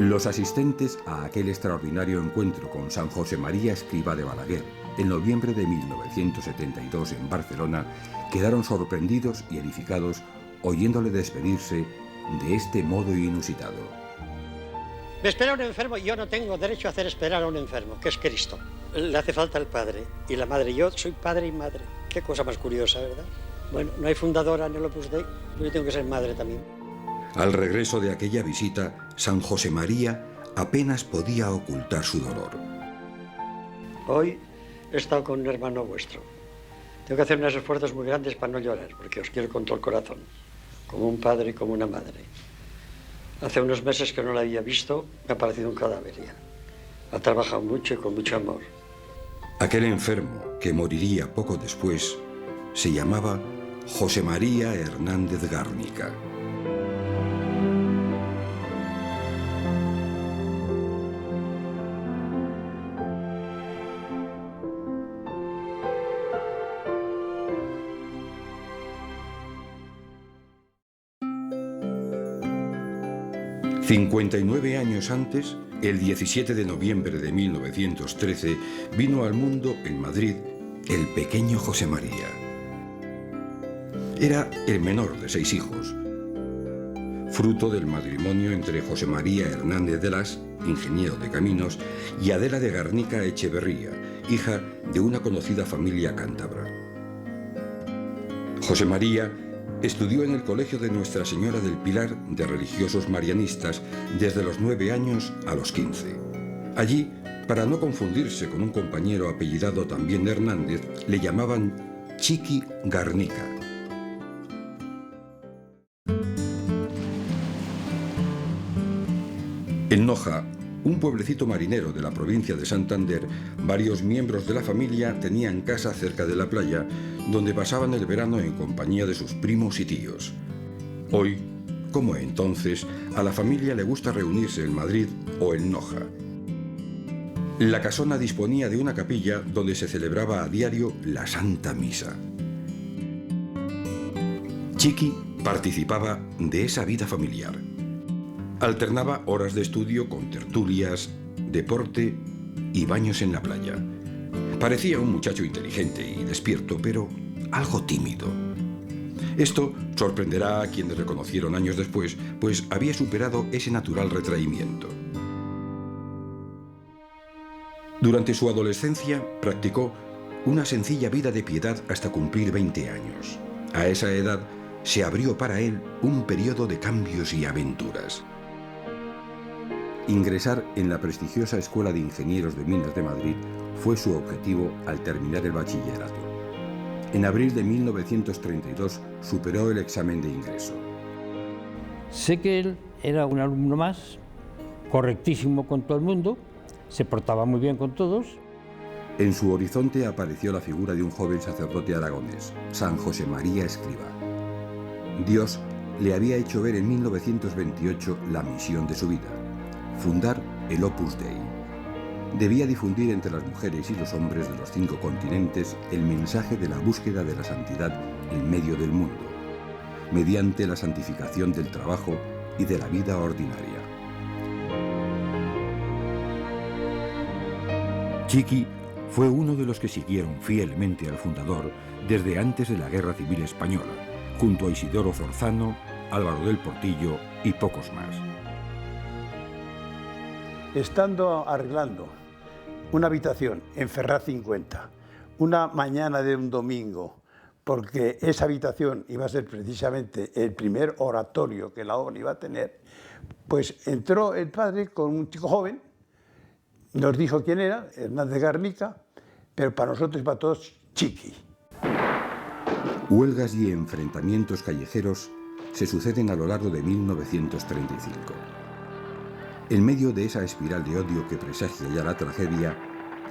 Los asistentes a aquel extraordinario encuentro con San José María Escrivá de Balaguer, en noviembre de 1972 en Barcelona, quedaron sorprendidos y edificados oyéndole despedirse de este modo inusitado. Me espera un enfermo y yo no tengo derecho a hacer esperar a un enfermo, que es Cristo. Le hace falta el padre y la madre. Yo soy padre y madre. Qué cosa más curiosa, ¿verdad? Bueno, no hay fundadora en el Opus Dei, yo tengo que ser madre también. Al regreso de aquella visita, San José María apenas podía ocultar su dolor. Hoy he estado con un hermano vuestro. Tengo que hacer unos esfuerzos muy grandes para no llorar, porque os quiero con todo el corazón, como un padre y como una madre. Hace unos meses que no la había visto, me ha parecido un cadáver ya. Ha trabajado mucho y con mucho amor. Aquel enfermo, que moriría poco después, se llamaba José María Hernández Garnica. ...59 años antes, el 17 de noviembre de 1913... vino al mundo, en Madrid, el pequeño José María. Era el menor de 6 hijos, fruto del matrimonio entre José María Hernández de Las, ingeniero de caminos, y Adela de Garnica Echeverría, hija de una conocida familia cántabra. José María estudió en el colegio de Nuestra Señora del Pilar de religiosos marianistas desde los 9 años a los 15. Allí, para no confundirse con un compañero apellidado también Hernández, le llamaban Chiqui Garnica. En Noja, un pueblecito marinero de la provincia de Santander, varios miembros de la familia tenían casa cerca de la playa, donde pasaban el verano en compañía de sus primos y tíos. Hoy, como entonces, a la familia le gusta reunirse en Madrid o en Noja. La casona disponía de una capilla donde se celebraba a diario la Santa Misa. Chiqui participaba de esa vida familiar. Alternaba horas de estudio con tertulias, deporte y baños en la playa. Parecía un muchacho inteligente y despierto, pero algo tímido. Esto sorprenderá a quienes reconocieron años después, pues había superado ese natural retraimiento. Durante su adolescencia practicó una sencilla vida de piedad hasta cumplir 20 años. A esa edad se abrió para él un periodo de cambios y aventuras. Ingresar en la prestigiosa Escuela de Ingenieros de Minas de Madrid fue su objetivo al terminar el bachillerato. En abril de 1932 superó el examen de ingreso. Sé que él era un alumno más, correctísimo con todo el mundo, se portaba muy bien con todos. En su horizonte apareció la figura de un joven sacerdote aragonés, San José María Escrivá. Dios le había hecho ver en 1928 la misión de su vida: fundar el Opus Dei. Debía difundir entre las mujeres y los hombres de los 5 continentes el mensaje de la búsqueda de la santidad en medio del mundo, mediante la santificación del trabajo y de la vida ordinaria. Chiqui fue uno de los que siguieron fielmente al fundador desde antes de la Guerra Civil Española, junto a Isidoro Zorzano, Álvaro del Portillo y pocos más. Estando arreglando una habitación en Ferraz 50, una mañana de un domingo, porque esa habitación iba a ser precisamente el primer oratorio que la obra iba a tener, pues entró el padre con un chico joven, nos dijo quién era, Hernández Garnica, pero para nosotros y para todos, Chiqui. Huelgas y enfrentamientos callejeros se suceden a lo largo de 1935. En medio de esa espiral de odio que presagia ya la tragedia,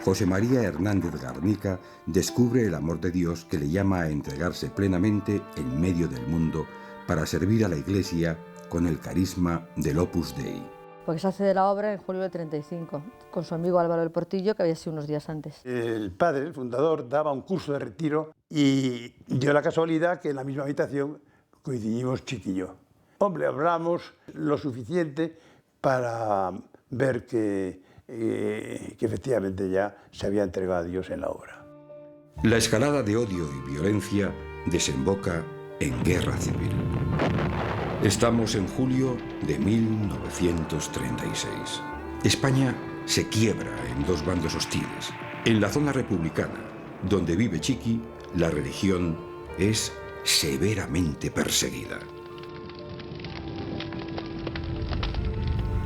José María Hernández Garnica descubre el amor de Dios que le llama a entregarse plenamente en medio del mundo para servir a la Iglesia con el carisma del Opus Dei. Porque se hace de la obra en julio del 35, con su amigo Álvaro del Portillo, que había sido unos días antes. El padre, el fundador, daba un curso de retiro y dio la casualidad que en la misma habitación coincidimos Chiqui y yo. Hombre, hablamos lo suficiente para ver que efectivamente ya se había entregado a Dios en la obra. La escalada de odio y violencia desemboca en guerra civil. Estamos en julio de 1936. España se quiebra en dos bandos hostiles. En la zona republicana, donde vive Chiqui, la religión es severamente perseguida.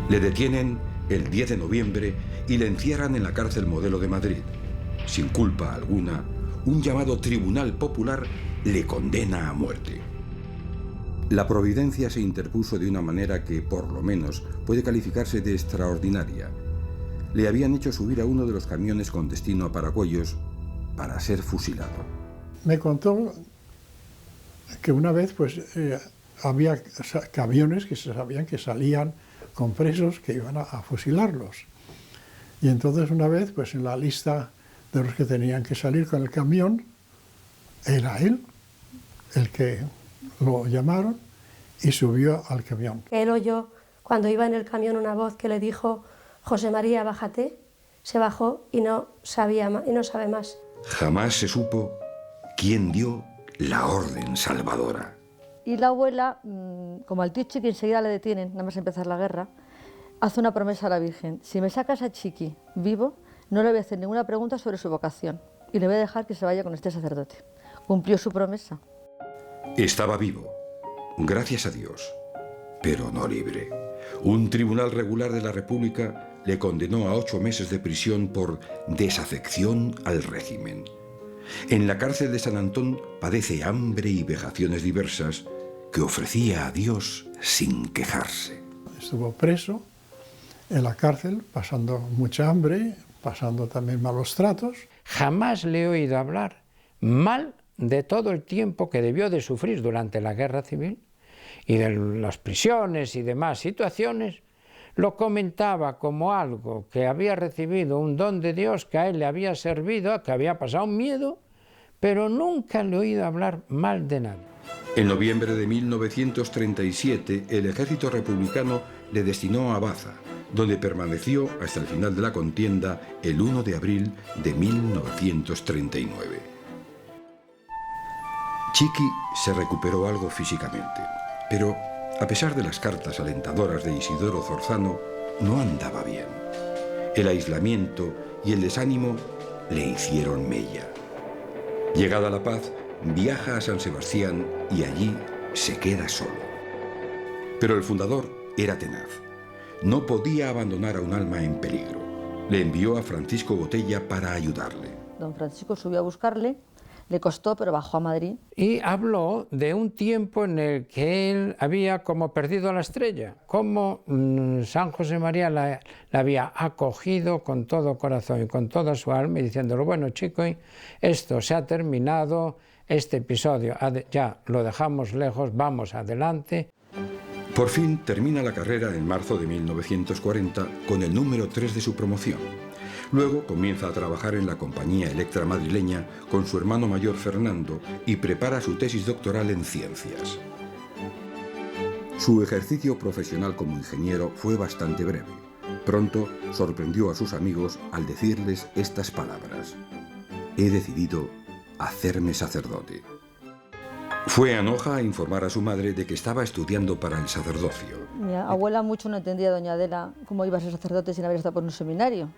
Le detienen el 10 de noviembre y le encierran en la cárcel Modelo de Madrid. Sin culpa alguna, un llamado Tribunal Popular le condena a muerte. La providencia se interpuso de una manera que, por lo menos, puede calificarse de extraordinaria. Le habían hecho subir a uno de los camiones con destino a Paracuellos para ser fusilado. Me contó que una vez había camiones que se sabían que salían con presos que iban a fusilarlos. Y entonces una vez, en la lista de los que tenían que salir con el camión, era él el que lo llamaron y subió al camión. Él oyó, cuando iba en el camión, una voz que le dijo: José María, bájate. Se bajó y no sabe más. Jamás se supo quién dio la orden salvadora. Y la abuela, como al tío Chiqui enseguida le detienen, nada más empezar la guerra, hace una promesa a la Virgen: si me sacas a Chiqui vivo, no le voy a hacer ninguna pregunta sobre su vocación y le voy a dejar que se vaya con este sacerdote. Cumplió su promesa. Estaba vivo, gracias a Dios, pero no libre. Un tribunal regular de la República le condenó a 8 meses de prisión por desafección al régimen. En la cárcel de San Antón padece hambre y vejaciones diversas que ofrecía a Dios sin quejarse. Estuvo preso en la cárcel, pasando mucha hambre, pasando también malos tratos. Jamás le he oído hablar mal de todo el tiempo que debió de sufrir durante la guerra civil y de las prisiones y demás situaciones. Lo comentaba como algo que había recibido un don de Dios, que a él le había servido, que había pasado miedo, pero nunca le he oído hablar mal de nada. En noviembre de 1937, el ejército republicano le destinó a Baza, donde permaneció hasta el final de la contienda el 1 de abril de 1939. Chiqui se recuperó algo físicamente, pero a pesar de las cartas alentadoras de Isidoro Zorzano, no andaba bien. El aislamiento y el desánimo le hicieron mella. Llegada la paz, viaja a San Sebastián y allí se queda solo. Pero el fundador era tenaz. No podía abandonar a un alma en peligro. Le envió a Francisco Botella para ayudarle. Don Francisco subió a buscarle, le costó, pero bajó a Madrid. Y habló de un tiempo en el que él había como perdido la estrella, como San José María la había acogido con todo corazón y con toda su alma, y diciéndole: bueno, chico, esto se ha terminado, este episodio ya lo dejamos lejos, vamos adelante. Por fin termina la carrera en marzo de 1940 con el número 3 de su promoción. Luego comienza a trabajar en la compañía Electra madrileña con su hermano mayor Fernando y prepara su tesis doctoral en ciencias. Su ejercicio profesional como ingeniero fue bastante breve. Pronto sorprendió a sus amigos al decirles estas palabras: he decidido hacerme sacerdote. Fue a Noja a informar a su madre de que estaba estudiando para el sacerdocio. Mi abuela mucho no entendía, doña Adela, cómo iba a ser sacerdote sin haber estado por un seminario.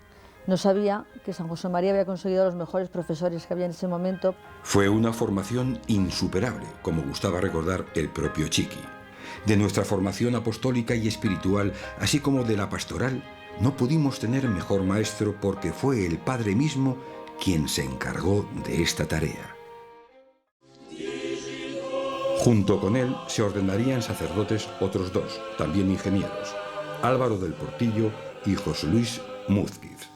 No sabía que San José María había conseguido los mejores profesores que había en ese momento. Fue una formación insuperable, como gustaba recordar el propio Chiqui. De nuestra formación apostólica y espiritual, así como de la pastoral, no pudimos tener mejor maestro porque fue el Padre mismo quien se encargó de esta tarea. Junto con él se ordenarían sacerdotes otros 2, también ingenieros, Álvaro del Portillo y José Luis Múzquiz.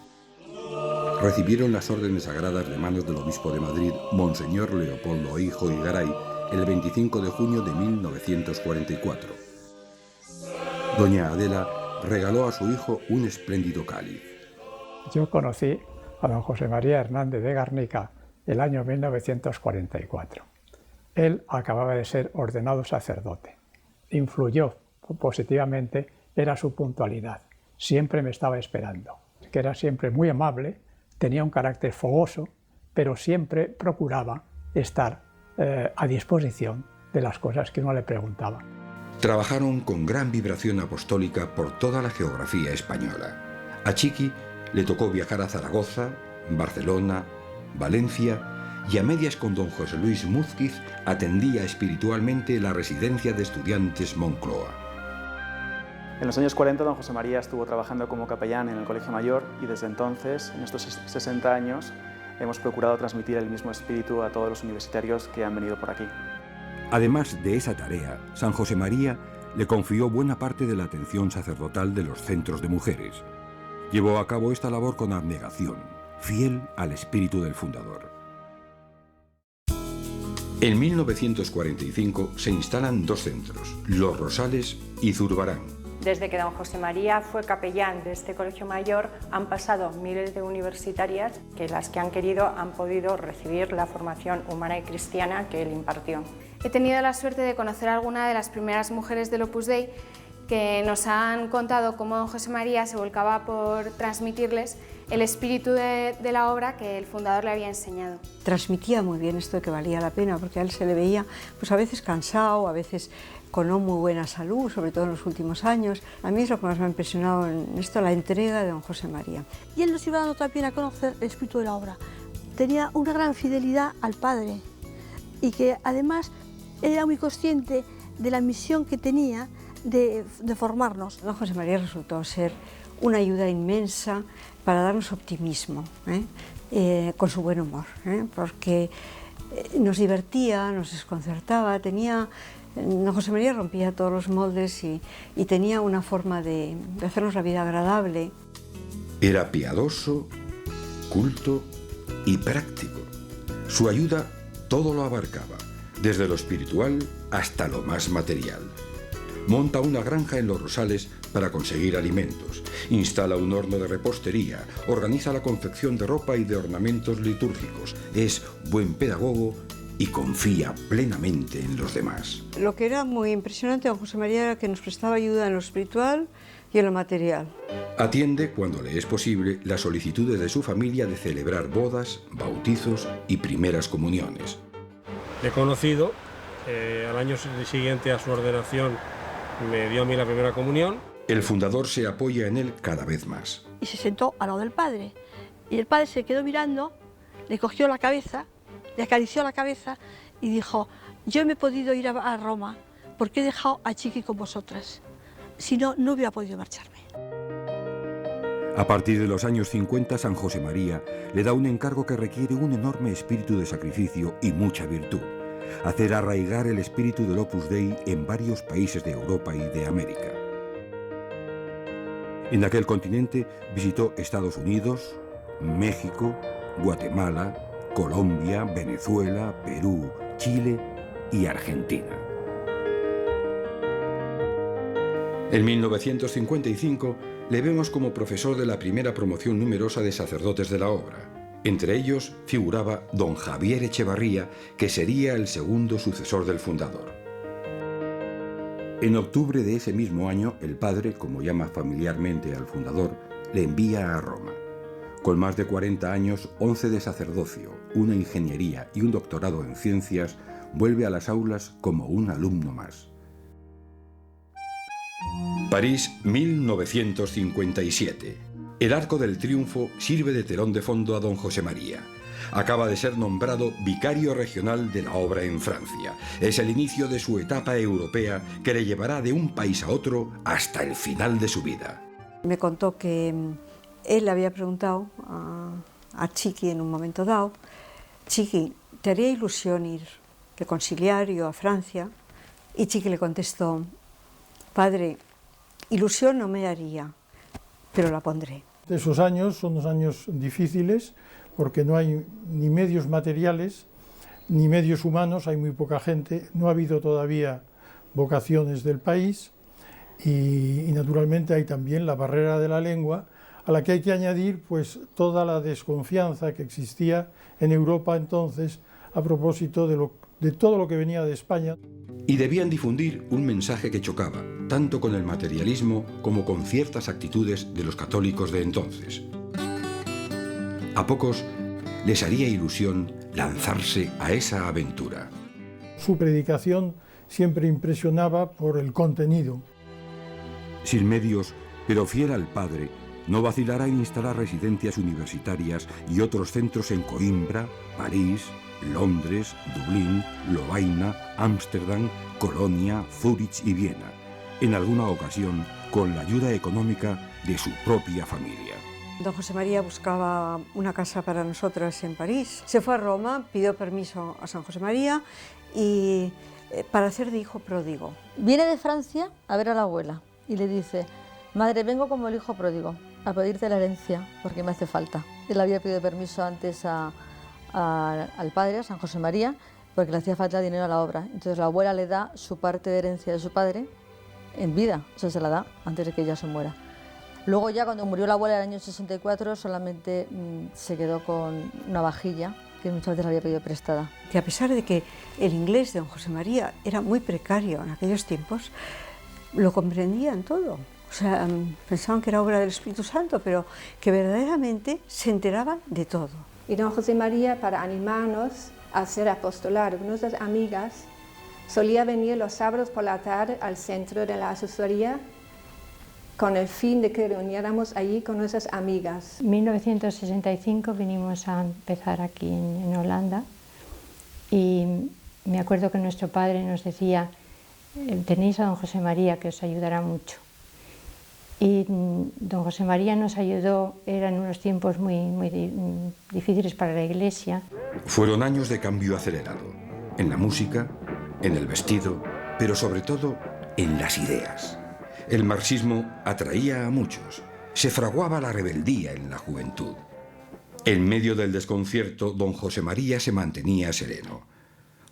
Recibieron las órdenes sagradas de manos del obispo de Madrid, Monseñor Leopoldo Hijo y Garay, el 25 de junio de 1944. Doña Adela regaló a su hijo un espléndido cáliz. Yo conocí a don José María Hernández de Garnica el año 1944. Él acababa de ser ordenado sacerdote. Influyó positivamente era su puntualidad. Siempre me estaba esperando, que era siempre muy amable, tenía un carácter fogoso, pero siempre procuraba estar a disposición de las cosas que uno le preguntaba. Trabajaron con gran vibración apostólica por toda la geografía española. A Chiqui le tocó viajar a Zaragoza, Barcelona, Valencia, y a medias con don José Luis Múzquiz atendía espiritualmente la residencia de estudiantes Moncloa. En los años 40 don José María estuvo trabajando como capellán en el Colegio Mayor y desde entonces, en estos 60 años, hemos procurado transmitir el mismo espíritu a todos los universitarios que han venido por aquí. Además de esa tarea, San José María le confió buena parte de la atención sacerdotal de los centros de mujeres. Llevó a cabo esta labor con abnegación, fiel al espíritu del fundador. En 1945 se instalan dos centros, Los Rosales y Zurbarán. Desde que don José María fue capellán de este colegio mayor han pasado miles de universitarias que las que han querido han podido recibir la formación humana y cristiana que él impartió. He tenido la suerte de conocer a alguna de las primeras mujeres del Opus Dei que nos han contado cómo don José María se volcaba por transmitirles el espíritu de la obra que el fundador le había enseñado. Transmitía muy bien esto de que valía la pena, porque a él se le veía pues a veces cansado, a veces con no muy buena salud, sobre todo en los últimos años. A mí es lo que más me ha impresionado en esto, la entrega de don José María. Y él nos iba dando también a conocer el espíritu de la obra. Tenía una gran fidelidad al Padre y que además era muy consciente de la misión que tenía de formarnos. Don José María resultó ser una ayuda inmensa para darnos optimismo, con su buen humor, porque nos divertía, nos desconcertaba, don José María rompía todos los moldes y tenía una forma de hacernos la vida agradable. Era piadoso, culto y práctico. Su ayuda todo lo abarcaba, desde lo espiritual hasta lo más material. Monta una granja en Los Rosales para conseguir alimentos, instala un horno de repostería, organiza la confección de ropa y de ornamentos litúrgicos, es buen pedagogo y confía plenamente en los demás. Lo que era muy impresionante don José María era que nos prestaba ayuda en lo espiritual y en lo material. Atiende, cuando le es posible, las solicitudes de su familia de celebrar bodas, bautizos y primeras comuniones. Le he conocido, al año siguiente a su ordenación me dio a mí la primera comunión. El fundador se apoya en él cada vez más. Y se sentó al lado del Padre. Y el Padre se quedó mirando, le cogió la cabeza, le acarició la cabeza y dijo: yo me he podido ir a Roma porque he dejado a Chiqui con vosotras. Si no, no hubiera podido marcharme. A partir de los años 50, San José María le da un encargo que requiere un enorme espíritu de sacrificio y mucha virtud: hacer arraigar el espíritu del Opus Dei en varios países de Europa y de América. En aquel continente visitó Estados Unidos, México, Guatemala, Colombia, Venezuela, Perú, Chile y Argentina. En 1955 le vemos como profesor de la primera promoción numerosa de sacerdotes de la obra. Entre ellos figuraba don Javier Echevarría, que sería el segundo sucesor del fundador. En octubre de ese mismo año, el padre, como llama familiarmente al fundador, le envía a Roma. Con más de 40 años, 11 de sacerdocio, una ingeniería y un doctorado en ciencias, vuelve a las aulas como un alumno más. París, 1957. El Arco del Triunfo sirve de telón de fondo a don José María. Acaba de ser nombrado vicario regional de la obra en Francia. Es el inicio de su etapa europea que le llevará de un país a otro hasta el final de su vida. Me contó que él le había preguntado a Chiqui en un momento dado: Chiqui, ¿te haría ilusión ir de conciliario a Francia? Y Chiqui le contestó: padre, ilusión no me haría, pero la pondré. Esos años son unos años difíciles porque no hay ni medios materiales ni medios humanos, hay muy poca gente, no ha habido todavía vocaciones del país y naturalmente hay también la barrera de la lengua, a la que hay que añadir pues toda la desconfianza que existía en Europa entonces a propósito de de todo lo que venía de España. Y debían difundir un mensaje que chocaba, tanto con el materialismo como con ciertas actitudes de los católicos de entonces. A pocos les haría ilusión lanzarse a esa aventura. Su predicación siempre impresionaba por el contenido. Sin medios, pero fiel al Padre, no vacilará en instalar residencias universitarias y otros centros en Coimbra, París, Londres, Dublín, Lovaina, Ámsterdam, Colonia, Zúrich y Viena, en alguna ocasión con la ayuda económica de su propia familia. Don José María buscaba una casa para nosotras en París. Se fue a Roma, pidió permiso a San José María y para hacer de hijo pródigo. Viene de Francia a ver a la abuela y le dice: madre, vengo como el hijo pródigo a pedirte la herencia porque me hace falta. Él había pedido permiso antes al padre, a San José María, porque le hacía falta dinero a la obra. Entonces la abuela le da su parte de herencia de su padre en vida, o sea, se la da antes de que ella se muera. Luego ya cuando murió la abuela en el año 64 solamente se quedó con una vajilla que muchas veces la había pedido prestada. Que a pesar de que el inglés de don José María era muy precario en aquellos tiempos, lo comprendían todo. O sea, pensaban que era obra del Espíritu Santo, pero que verdaderamente se enteraban de todo. Y don José María, para animarnos a hacer apostolar con nuestras amigas, solía venir los sábados por la tarde al centro de la asesoría con el fin de que reuniéramos allí con nuestras amigas. En 1965 vinimos a empezar aquí en Holanda y me acuerdo que nuestro padre nos decía: tenéis a don José María que os ayudará mucho. Y don José María nos ayudó, eran unos tiempos muy difíciles para la Iglesia. Fueron años de cambio acelerado, en la música, en el vestido, pero sobre todo en las ideas. El marxismo atraía a muchos, se fraguaba la rebeldía en la juventud. En medio del desconcierto, don José María se mantenía sereno.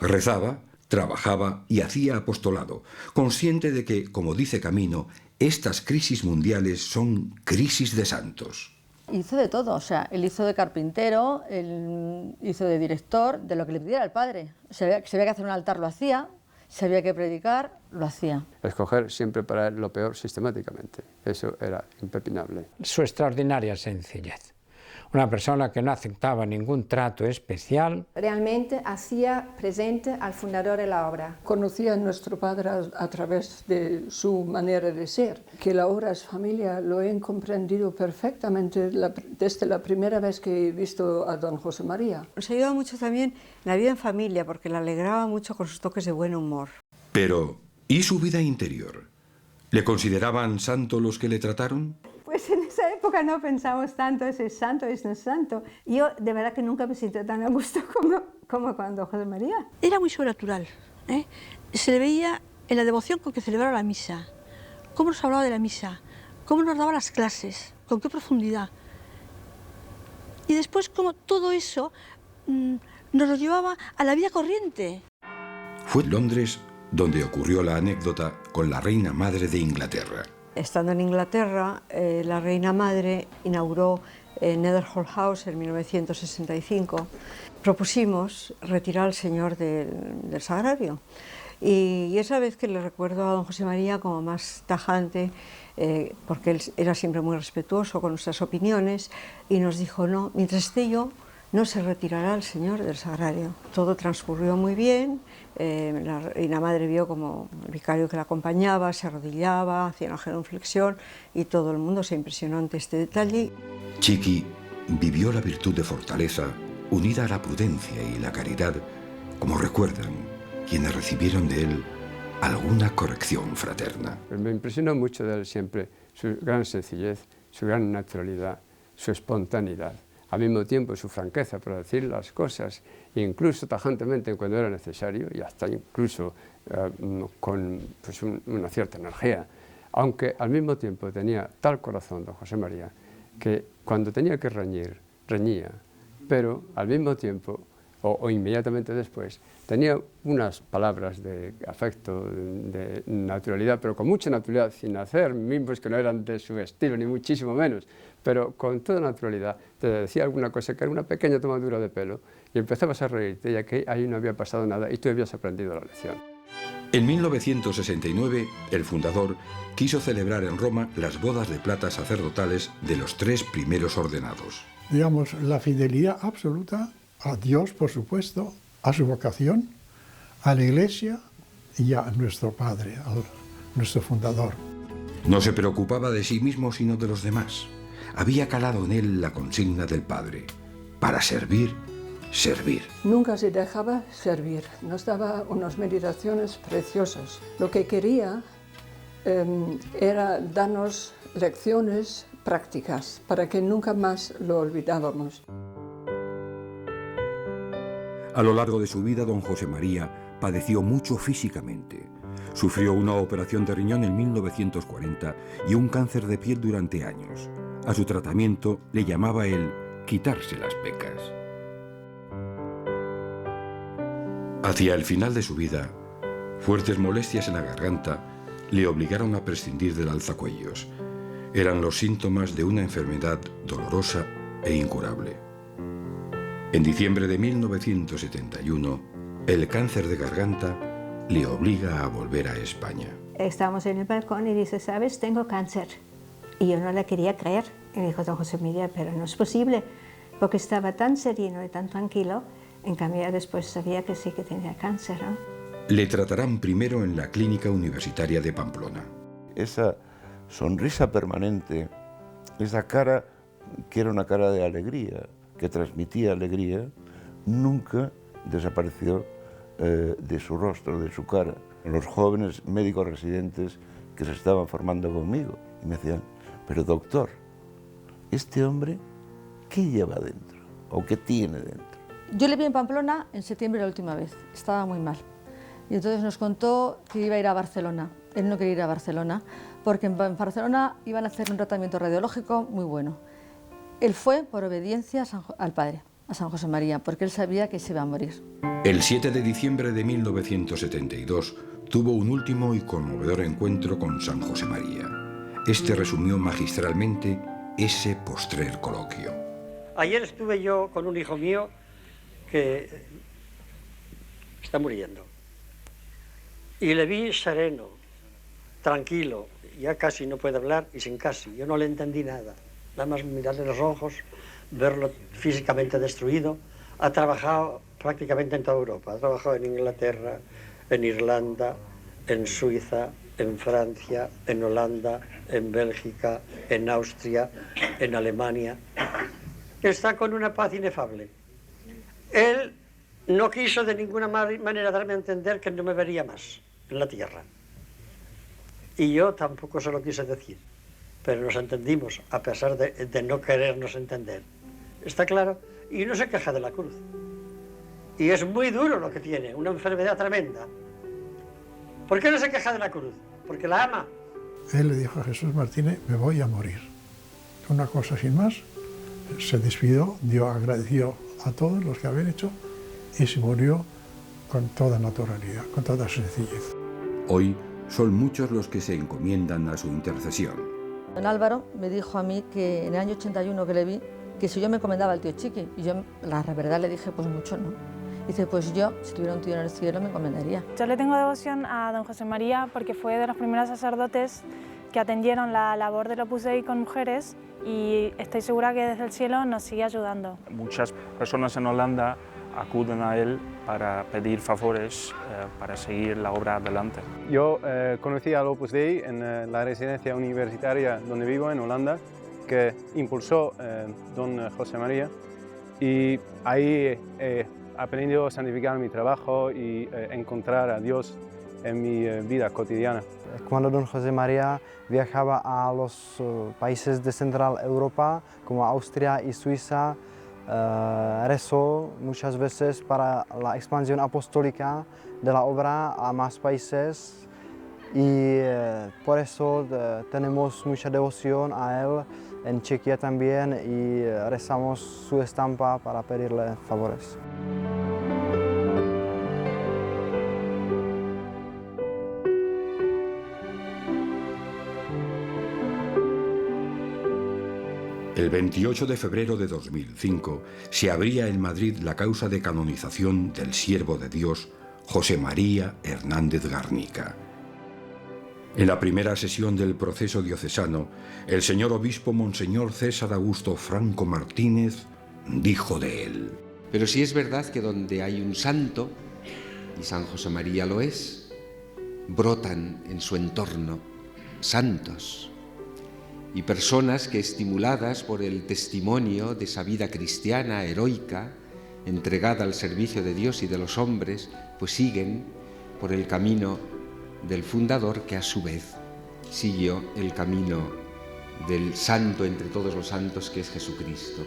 Rezaba, trabajaba y hacía apostolado, consciente de que, como dice Camino, estas crisis mundiales son crisis de santos. Hizo de todo, o sea, él hizo de carpintero, él hizo de director, de lo que le pidiera el padre. Si había que hacer un altar, lo hacía. Si había que predicar, lo hacía. Escoger siempre para él lo peor sistemáticamente, eso era impepinable. Su extraordinaria sencillez. Una persona que no aceptaba ningún trato especial. Realmente hacía presente al fundador de la obra. Conocía a nuestro padre a través de su manera de ser. Que la obra es familia lo he comprendido perfectamente desde la primera vez que he visto a don José María. Nos ayudaba mucho también en la vida en familia porque le alegraba mucho con sus toques de buen humor. Pero, ¿y su vida interior? ¿Le consideraban santo los que le trataron? Pues en esa época no pensamos tanto, ese es santo, ese no es santo. Yo de verdad que nunca me sentí tan a gusto como cuando José María. Era muy sobrenatural, ¿eh? Se le veía en la devoción con que celebraba la misa, cómo nos hablaba de la misa, cómo nos daba las clases, con qué profundidad. Y después cómo todo eso nos lo llevaba a la vida corriente. Fue en Londres donde ocurrió la anécdota con la reina madre de Inglaterra. Estando en Inglaterra, la reina madre inauguró Netherhall House en 1965. Propusimos retirar al Señor del Sagrario. Y esa vez que le recuerdo a don José María como más tajante, porque él era siempre muy respetuoso con nuestras opiniones, y nos dijo: no, mientras esté yo, no se retirará el Señor del Sagrario. Todo transcurrió muy bien. La reina madre vio como el vicario que la acompañaba se arrodillaba, hacía una genuflexión y todo el mundo se impresionó ante este detalle. Chiqui vivió la virtud de fortaleza unida a la prudencia y la caridad, como recuerdan quienes recibieron de él alguna corrección fraterna. Me impresionó mucho de él siempre su gran sencillez, su gran naturalidad, su espontaneidad. Al mismo tiempo su franqueza para decir las cosas, incluso tajantemente cuando era necesario y hasta incluso con pues, una cierta energía, aunque al mismo tiempo tenía tal corazón don José María que cuando tenía que reñir, reñía, pero al mismo tiempo o inmediatamente después, tenía unas palabras de afecto, de naturalidad, pero con mucha naturalidad, sin hacer mimos que no eran de su estilo, ni muchísimo menos, pero con toda naturalidad te decía alguna cosa que era una pequeña tomadura de pelo y empezabas a reírte, ya que ahí no había pasado nada y tú habías aprendido la lección. En 1969, el fundador quiso celebrar en Roma las bodas de plata sacerdotales de los 3 primeros ordenados. Digamos, la fidelidad absoluta a Dios, por supuesto, a su vocación, a la Iglesia y a nuestro Padre, a nuestro fundador. No se preocupaba de sí mismo sino de los demás. Había calado en él la consigna del Padre: para servir, servir. Nunca se dejaba servir, nos daba unas meditaciones preciosas. Lo que quería era darnos lecciones prácticas para que nunca más lo olvidábamos. A lo largo de su vida, don José María padeció mucho físicamente. Sufrió una operación de riñón en 1940 y un cáncer de piel durante años. A su tratamiento le llamaba el quitarse las pecas. Hacia el final de su vida, fuertes molestias en la garganta le obligaron a prescindir del alzacuellos. Eran los síntomas de una enfermedad dolorosa e incurable. En diciembre de 1971, el cáncer de garganta le obliga a volver a España. Estábamos en el balcón y dice, ¿sabes? Tengo cáncer. Y yo no la quería creer. Y me dijo don José María, pero no es posible, porque estaba tan sereno y tan tranquilo. En cambio, después sabía que sí que tenía cáncer, ¿no? Le tratarán primero en la Clínica Universitaria de Pamplona. Esa sonrisa permanente, esa cara que era una cara de alegría, que transmitía alegría, nunca desapareció de su rostro, de su cara. Los jóvenes médicos residentes que se estaban formando conmigo y me decían, pero doctor, ¿este hombre qué lleva dentro? ¿O qué tiene dentro? Yo le vi en Pamplona en septiembre la última vez, estaba muy mal. Y entonces nos contó que iba a ir a Barcelona. Él no quería ir a Barcelona, porque en Barcelona iban a hacer un tratamiento radiológico muy bueno. Él fue por obediencia al Padre, a San José María, porque él sabía que se iba a morir. El 7 de diciembre de 1972 tuvo un último y conmovedor encuentro con San José María. Este resumió magistralmente ese postrer coloquio. Ayer estuve yo con un hijo mío que está muriendo. Y le vi sereno, tranquilo, ya casi no puede hablar y sin casi. Yo no le entendí nada. Nada más mirarle los ojos, verlo físicamente destruido. Ha trabajado prácticamente en toda Europa. Ha trabajado en Inglaterra, en Irlanda, en Suiza, en Francia, en Holanda, en Bélgica, en Austria, en Alemania. Está con una paz inefable. Él no quiso de ninguna manera darme a entender que no me vería más en la tierra. Y yo tampoco se lo quise decir, pero nos entendimos, a pesar de no querernos entender. ¿Está claro? Y no se queja de la cruz. Y es muy duro lo que tiene, una enfermedad tremenda. ¿Por qué no se queja de la cruz? Porque la ama. Él le dijo a Jesús Martínez, me voy a morir. Una cosa sin más, se despidió, Dios agradeció a todos los que habían hecho y se murió con toda naturalidad, con toda sencillez. Hoy son muchos los que se encomiendan a su intercesión. Don Álvaro me dijo a mí que en el año 81 que le vi, que si yo me encomendaba al tío Chiqui, y yo la verdad le dije, pues mucho no. Dice, pues yo, si tuviera un tío en el cielo, me encomendaría. Yo le tengo devoción a don José María porque fue de los primeros sacerdotes que atendieron la labor del Opus Dei con mujeres y estoy segura que desde el cielo nos sigue ayudando. Muchas personas en Holanda acuden a él para pedir favores para seguir la obra adelante. Yo conocí al Opus Dei en la residencia universitaria donde vivo, en Holanda, que impulsó don José María, y ahí he aprendido a santificar mi trabajo y encontrar a Dios en mi vida cotidiana. Cuando don José María viajaba a los países de Central Europa, como Austria y Suiza, rezó muchas veces para la expansión apostólica de la obra a más países y por eso tenemos mucha devoción a él en Chequia también y rezamos su estampa para pedirle favores. El 28 de febrero de 2005 se abría en Madrid la causa de canonización del siervo de Dios, José María Hernández Garnica. En la primera sesión del proceso diocesano, el señor obispo Monseñor César Augusto Franco Martínez dijo de él: pero sí es verdad que donde hay un santo, y San José María lo es, brotan en su entorno santos y personas que, estimuladas por el testimonio de esa vida cristiana heroica, entregada al servicio de Dios y de los hombres, pues siguen por el camino del fundador, que a su vez siguió el camino del santo entre todos los santos, que es Jesucristo.